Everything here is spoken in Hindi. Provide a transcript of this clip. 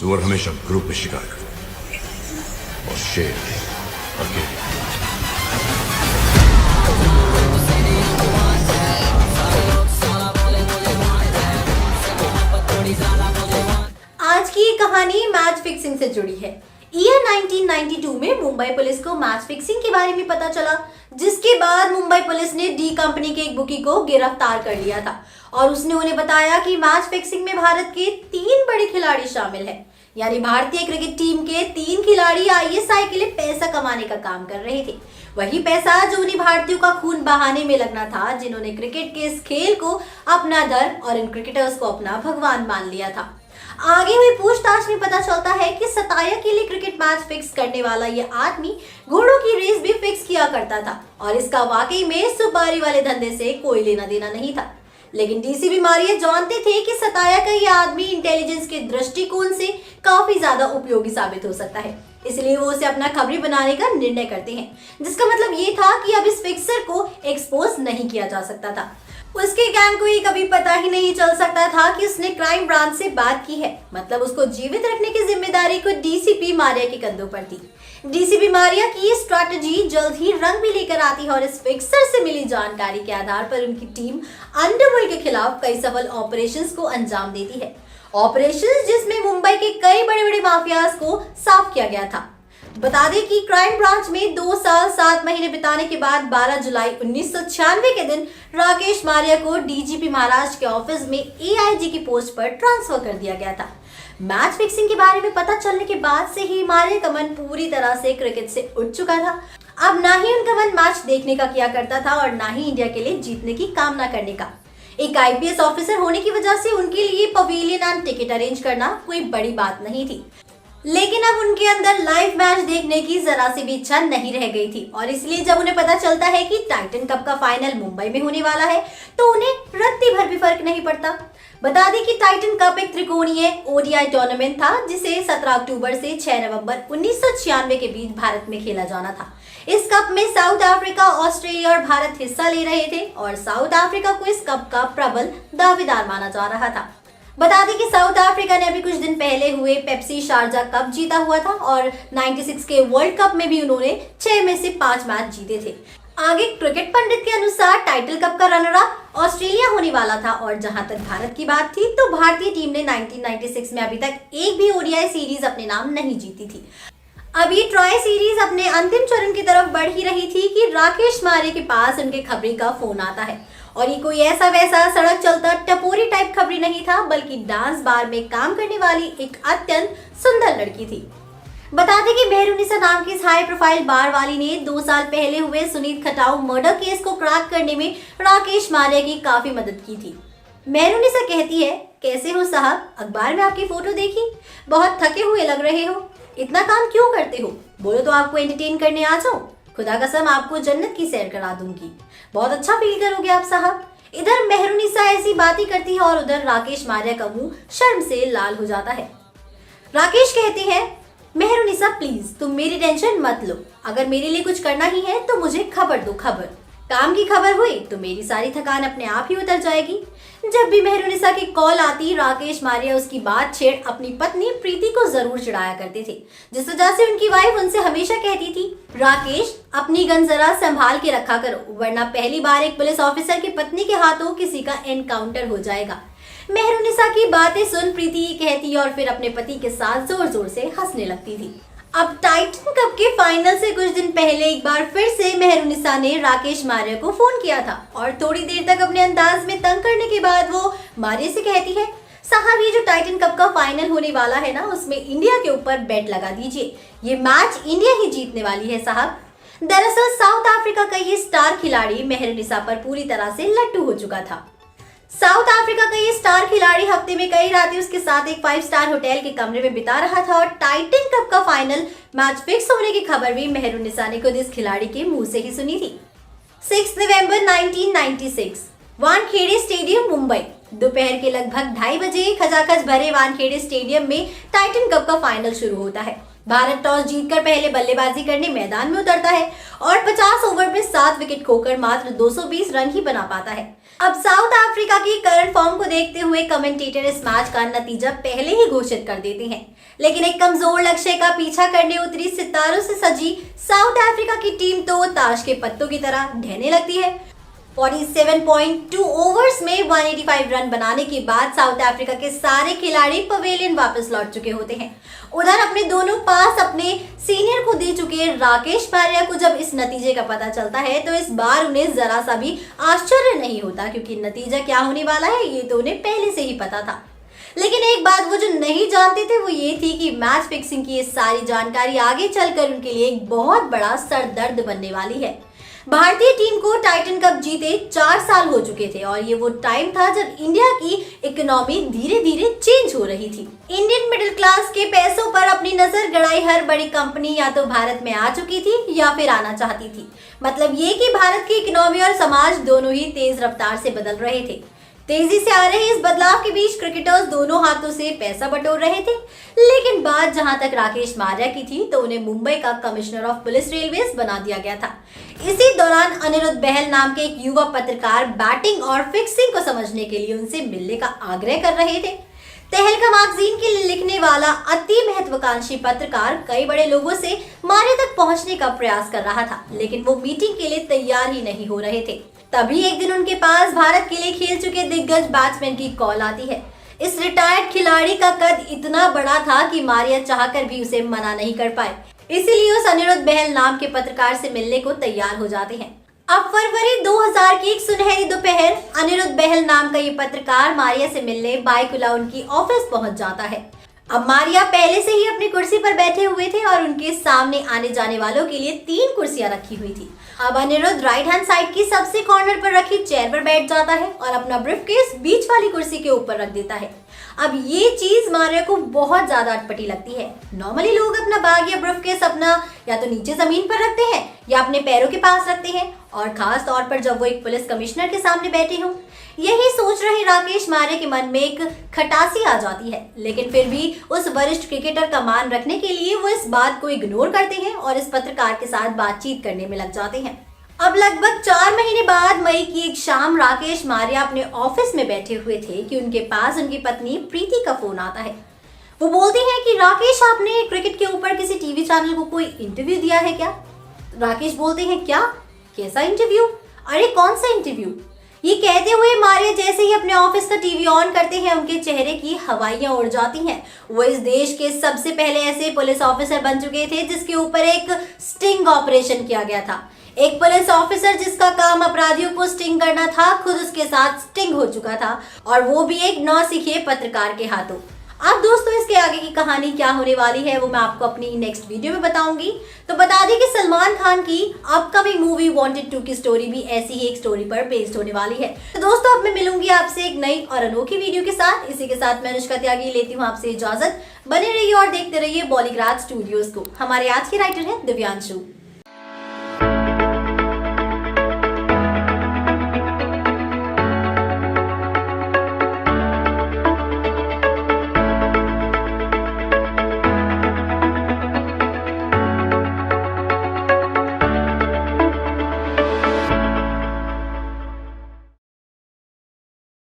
सुअर हमेशा ग्रुप में शिकार करता है और शेर अकेले। आज की ये कहानी मैच फिक्सिंग से जुड़ी है। ईयर 1992 में मुंबई पुलिस को मैच फिक्सिंग के बारे में पता चला, जिसके बाद मुंबई पुलिस ने डी कंपनी के एक बुकी को गिरफ्तार कर लिया था और उसने उन्हें बताया कि मैच फिक्सिंग में भारत के 3 बड़े खिलाड़ी शामिल हैं। यानी भारतीय क्रिकेट टीम के 3 खिलाड़ी आईएसआई के लिए पैसा कमाने का काम कर रहे थे। वही पैसा जो उन्हें भारतीयों का खून बहाने में लगना था, जिन्होंने क्रिकेट के इस खेल को अपना धर्म और इन क्रिकेटर्स को अपना भगवान मान लिया था। आगे हुई पूछताछ में पता चलता है कि सताया के लिए क्रिकेट मैच फिक्स करने वाला ये आदमी घोड़ों की रेस भी फिक्स किया करता था और इसका वाकई में सुपारी वाले धंधे से कोई लेना देना नहीं था। लेकिन डीसीपी मारिया जानते थे कि सताया का ये आदमी इंटेलिजेंस के दृष्टिकोण से काफी ज्यादा उपयोगी साबित हो सकता है, इसलिए वो उसे अपना खबरी बनाने का निर्णय करते हैं, जिसका मतलब ये था कि अब इस फिक्सर को एक्सपोज नहीं किया जा सकता था। उसके गैंग को ये कभी पता ही नहीं चल सकता था कि उसने क्राइम ब्रांच से बात की है, मतलब उसको जीवित रखने की जिम्मेदारी को डीसीपी मारिया के कंधों पर थी। डीसीपी मारिया की ये स्ट्रैटेजी जल्द ही रंग भी लेकर आती है और इस फिक्सर से मिली जानकारी के आधार पर उनकी टीम अंडरवर्ल्ड के खिलाफ कई सफल ऑपरेशंस को अंजाम देती है। ऑपरेशंस जिसमें मुंबई के कई बड़े बड़े माफियाज को साफ किया गया था। बता दें कि क्राइम ब्रांच में 2 साल 7 महीने बिताने के बाद 12 जुलाई 1996 के दिन राकेश मारिया को डीजीपी महाराष्ट्र के ऑफिस में एआईजी की पोस्ट पर ट्रांसफर कर दिया गया था। मैच फिक्सिंग के बारे में पता चलने के बाद से ही मारिया का मन पूरी तरह से क्रिकेट से उठ चुका था। अब ना ही उनका मन मैच देखने का किया करता था और ना ही इंडिया के लिए जीतने की कामना करने का। एक आईपीएस ऑफिसर होने की वजह से उनके लिए पवेलियन एंड टिकट अरेंज करना कोई बड़ी बात नहीं थी, लेकिन अब उनके अंदर लाइव मैच देखने की जरा सी भी इच्छा नहीं रह गई थी और इसलिए जब उन्हें पता चलता है कि टाइटन कप का फाइनल मुंबई में होने वाला है तो उन्हें रत्ती भर भी फर्क नहीं पड़ता। बता दें कि टाइटन कप एक त्रिकोणीय ओडीआई टूर्नामेंट था, जिसे 17 अक्टूबर से 6 नवंबर 1996 के बीच भारत में खेला जाना था। इस कप में साउथ अफ्रीका, ऑस्ट्रेलिया और भारत हिस्सा ले रहे थे और साउथ अफ्रीका को इस कप का प्रबल दावेदार माना जा रहा था। बता दें कि साउथ अफ्रीका ने अभी कुछ दिन पहले हुए पेप्सी शारजा कप जीता हुआ था और 96 के वर्ल्ड कप में भी उन्होंने 6 में से 5 मैच जीते थे। आगे क्रिकेट पंडित के अनुसार टाइटल कप का रनर अप ऑस्ट्रेलिया होने वाला था और जहां तक भारत की बात थी तो भारतीय टीम ने 1996 में अभी तक एक भी ओडीआई सीरीज अपने नाम नहीं जीती थी। अब ये ट्राई सीरीज अपने अंतिम चरण की तरफ बढ़ ही रही थी कि राकेश मारिया के पास उनके खबरी का फोन आता है और ये कोई ऐसा वैसा सड़क चलता टपोरी टाइप खबरी नहीं था, बल्कि डांस बार में काम करने वाली एक अत्यंत सुंदर लड़की थी। बता दें कि मेहरुनिसा नाम की इस हाई प्रोफाइल बार वाली ने 2 साल पहले हुए सुनीत खटाऊ मर्डर केस को क्रैक करने में राकेश मारिया की काफी मदद की थी। मेहरुनिसा कहती है, कैसे हो साहब, अखबार में आपकी फोटो देखी, बहुत थके हुए लग रहे हो, इतना काम क्यों करते हो, बोलो तो आपको एंटरटेन करने आ जाओ, खुदा कसम आपको जन्नत की सैर करा दूंगी, बहुत अच्छा फील करोगे आप साहब। इधर मेहरुनिसा ऐसी बातें करती है और उधर राकेश मारिया का मुंह शर्म से लाल हो जाता है। राकेश कहते हैं, मेहरुनिसा प्लीज तुम मेरी टेंशन मत लो, अगर मेरे लिए कुछ करना ही है तो मुझे खबर दो, खबर काम की खबर हुई तो मेरी सारी थकान अपने आप ही उतर जाएगी। जब भी मेहरुनिसा की कॉल आती, राकेश मारिया उसकी बात छेड़ अपनी पत्नी प्रीति को जरूर चिढ़ाया करते थे, जिस वजह से उनकी वाइफ उनसे हमेशा कहती थी, राकेश अपनी गन जरा संभाल के रखा करो, वरना पहली बार एक पुलिस ऑफिसर की पत्नी के हाथों किसी का एनकाउंटर हो जाएगा। मेहरुनिसा की बातें सुन प्रीति कहती और फिर अपने पति के साथ जोर जोर से हंसने लगती थी। अब टाइटन कप के फाइनल से कुछ दिन पहले एक बार फिर से मेहरुनिसा ने राकेश मारिया को फोन किया था और थोड़ी देर तक अपने अंदाज में तंग करने के बाद वो मारिया से कहती है, साहब ये जो टाइटन कप का फाइनल होने वाला है ना, उसमें इंडिया के ऊपर बेट लगा दीजिए, ये मैच इंडिया ही जीतने वाली है साहब। दरअसल साउथ अफ्रीका का ये स्टार खिलाड़ी मेहरुनिसा पर पूरी तरह से लट्टू हो चुका था। साउथ अफ्रीका का ये स्टार खिलाड़ी हफ्ते में कई रातें उसके साथ एक 5 स्टार होटल के कमरे में बिता रहा था और टाइटन कप का फाइनल मैच फिक्स होने की खबर भी मेहरुनिसा ने खुद इस खिलाड़ी के मुंह से ही सुनी थी। 6 नवंबर 1996 वानखेड़े स्टेडियम मुंबई, दोपहर के लगभग 2:30 बजे खचाखच भरे वानखेड़े स्टेडियम में टाइटन कप का फाइनल शुरू होता है। भारत टॉस जीतकर पहले बल्लेबाजी करने मैदान में उतरता है और 50 ओवर में 7 विकेट खोकर मात्र 220 रन ही बना पाता है। अब साउथ अफ्रीका की करंट फॉर्म को देखते हुए कमेंटेटर इस मैच का नतीजा पहले ही घोषित कर देते हैं, लेकिन एक कमजोर लक्ष्य का पीछा करने उतरी सितारों से सजी साउथ अफ्रीका की टीम तो ताश के पत्तों की तरह ढहने लगती है। 47.2 ओवर्स में 185 रन बनाने के बाद साउथ अफ्रीका के सारे खिलाड़ी पवेलियन वापस लौट चुके होते हैं। उधर अपने दोनों पास अपने सीनियर को दे चुके राकेश मारिया को जब इस नतीजे का पता चलता है तो इस बार उन्हें जरा सा भी आश्चर्य नहीं होता, क्योंकि नतीजा क्या होने वाला है ये तो उन्हें पहले से ही पता था। लेकिन एक बात वो जो नहीं जानते थे वो ये थी कि मैच फिक्सिंग की ये सारी जानकारी आगे चलकर उनके लिए एक बहुत बड़ा सरदर्द बनने वाली है। भारतीय टीम को टाइटन कप जीते 4 साल हो चुके थे और ये वो टाइम था जब इंडिया की इकोनॉमी धीरे धीरे चेंज हो रही थी। इंडियन मिडिल क्लास के पैसों पर अपनी नजर गड़ाई हर बड़ी कंपनी या तो भारत में आ चुकी थी या फिर आना चाहती थी। मतलब ये कि भारत की इकोनॉमी और समाज दोनों ही तेज रफ्तार से बदल रहे थे। तेजी से आ रहे इस बदलाव के बीच क्रिकेटर्स दोनों हाथों से पैसा बटोर रहे थे। लेकिन बात जहां तक राकेश मारिया की थी तो उन्हें मुंबई का कमिश्नर ऑफ पुलिस रेलवेज बना दिया गया था। इसी दौरान अनिरुद्ध बहल नाम के एक युवा पत्रकार बैटिंग और फिक्सिंग को समझने के लिए उनसे मिलने का आग्रह कर रहे थे। तहलका मैगजीन के लिए लिखने वाला अति महत्वाकांक्षी पत्रकार कई बड़े लोगों से मारिया तक पहुंचने का प्रयास कर रहा था, लेकिन वो मीटिंग के लिए तैयार ही नहीं हो रहे थे। तभी एक दिन उनके पास भारत के लिए खेल चुके दिग्गज बैट्समैन की कॉल आती है। इस रिटायर्ड खिलाड़ी का कद इतना बड़ा था कि मारिया चाहकर भी उसे मना नहीं कर पाए, इसीलिए उस अनिरुद्ध बहल नाम के पत्रकार से मिलने को तैयार हो जाते हैं। अब फरवरी 2000 की एक सुनहरी दोपहर अनिरुद्ध बहल नाम का ये पत्रकार मारिया से मिलने बाइकुला उनकी ऑफिस पहुंच जाता है। अब मारिया पहले से ही अपनी कुर्सी पर बैठे हुए थे और उनके सामने आने जाने वालों के लिए 3 कुर्सियां रखी हुई थी। अब अनिरुद्ध राइट हैंड साइड की सबसे कॉर्नर पर रखी चेयर पर बैठ जाता है और अपना ब्रीफकेस बीच वाली कुर्सी के ऊपर रख देता है। अब ये चीज मारिया को बहुत ज्यादा अटपटी लगती है। नॉर्मली लोग अपना बैग या ब्रीफकेस अपना या तो नीचे जमीन पर रखते हैं या अपने पैरों के पास रखते हैं, और खास तौर पर जब वो एक पुलिस कमिश्नर के सामने बैठे हों। यही सोच रहे राकेश मारिया के मन में एक खटासी आ जाती है, लेकिन फिर भी उस वरिष्ठ क्रिकेटर का मान रखने के लिए वो इस बात को इग्नोर करते हैं और इस पत्रकार के साथ बातचीत करने में लग जाते हैं। अब लगभग 4 महीने बाद मई की एक शाम राकेश मारिया अपने ऑफिस में बैठे हुए थे कि उनके पास उनकी पत्नी प्रीति का फोन आता है। वो बोलती है कि राकेश, आपने क्रिकेट के ऊपर किसी टीवी चैनल को कोई इंटरव्यू दिया है क्या? राकेश बोलते हैं, क्या? कैसा इंटरव्यू? अरे कौन सा इंटरव्यू? ये कहते हुए मारिया जैसे ही अपने ऑफिस का टीवी ऑन करते हैं उनके चेहरे की हवाइयां उड़ जाती हैं। वो इस देश के सबसे पहले ऐसे पुलिस ऑफिसर बन चुके थे जिसके ऊपर एक स्टिंग ऑपरेशन किया गया था। एक पुलिस ऑफिसर जिसका काम अपराधियों को स्टिंग करना था, खुद उसके साथ स्टिंग हो चुका था, और वो भी एक नौसिखे पत्रकार के हाथों। अब दोस्तों इसके आगे की कहानी क्या होने वाली है वो मैं आपको अपनी नेक्स्ट वीडियो में बताऊंगी। तो बता दें कि सलमान खान की अपकमिंग मूवी वांटेड 2 की स्टोरी भी ऐसी ही एक स्टोरी पर बेस्ड होने वाली है। तो दोस्तों अब मैं मिलूंगी आपसे एक नई और अनोखी वीडियो के साथ। इसी के साथ मैं अनुष्का त्यागी लेती हूँ आपसे इजाजत। बने रहिए और देखते रहिए बॉलीग्राज स्टूडियोज को। हमारे आज के राइटर हैं दिव्यांशु।